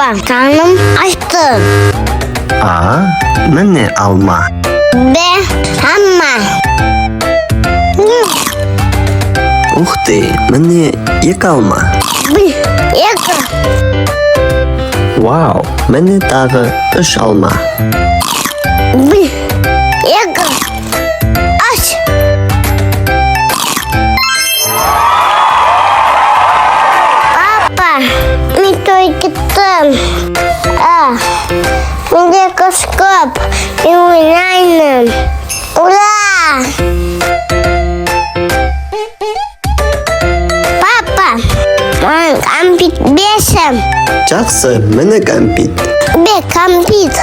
Папа, таным açtım. А, міне алма. Б, hamma. Ух ты, міне екі алма. Б, екі. Вау, міне тағы үш алма. Б, екі. Aç. Папа, мен той кеттім. Менде қыз көп. Мен ойнаймын. Ура! Папа, маған кәмпит берсін. Жақсы, міне кәмпит. Бе, кәмпит.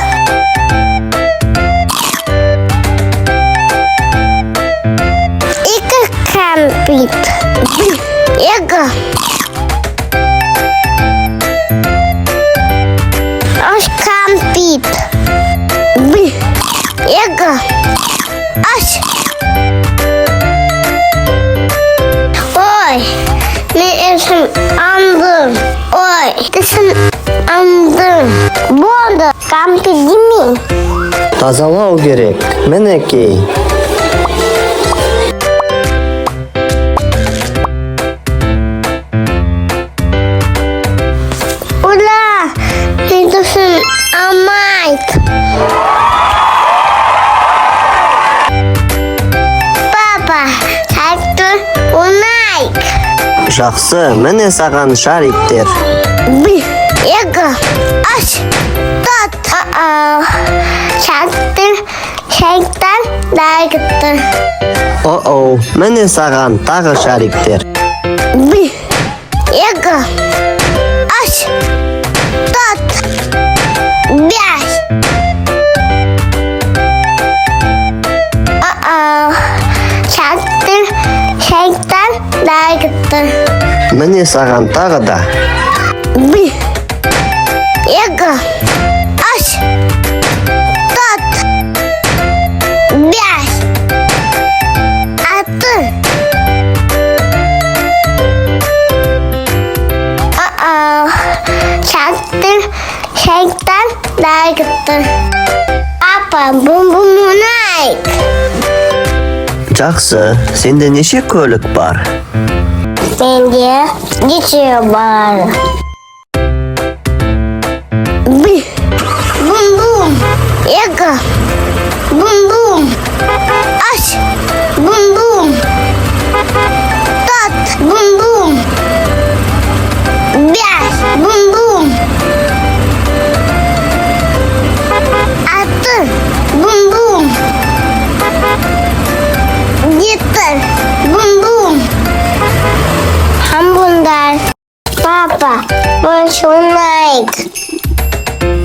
Екі кәмпит. Екі. Үш кәмпит. Екі. Үш. Ой, мен есім андым. Ой, есім андым. Болды, кәмпит демей. Тазалау керек, мінекей. Ура! Мен есім алмайды. Папа, шарикті ойнайық. Жақсы, міне саған шариктер. Bir, iki, üç, dört. Şarkıdan daha gitti. О-оу, міне саған тағы шариктер. Bir, iki, üç, dört, beş. Şarkıdan daha gitti. Міне саған тағы да. Bir, iki, üç, dört, beş, altı. Şarkıdan daha gitti. Papa, bum bum oynayık. Жақсы, сенде неше көлік бар? Bence geçiyor bari. Bir, bum bum, iki, bum bum, üç, bum bum, dört, bum bum, beş, bum bum, altı, bum bum, yedi, bum bum. Hamburger. Papa, boş oynayık.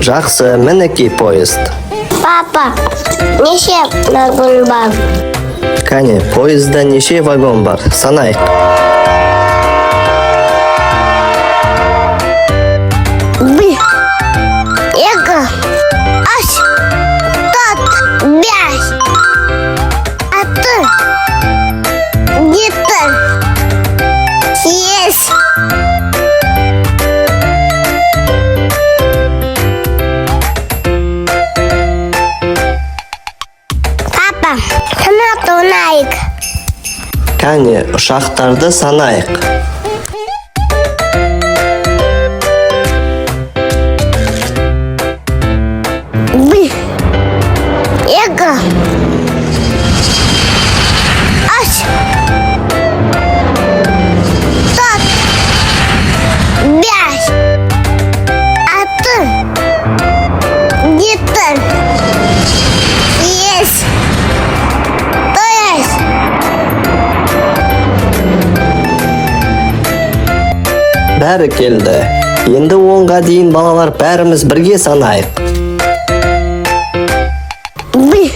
Жақсы, мінекей поезд. Папа, неше вагон бар? Кәне, поезда неше вагон бар? Санайық. Bir, iki, üç, dört, beş, altı, yedi, sekiz. Papa, sanat oynayık. Кәне, ұшақтарды санайық. Bir, iki, üç, dört, beş, altı, yedi, sekiz, dokuz. Бәрі келді. Енді 10-ға дейін балалар бәріміз бірге санайық. Bir,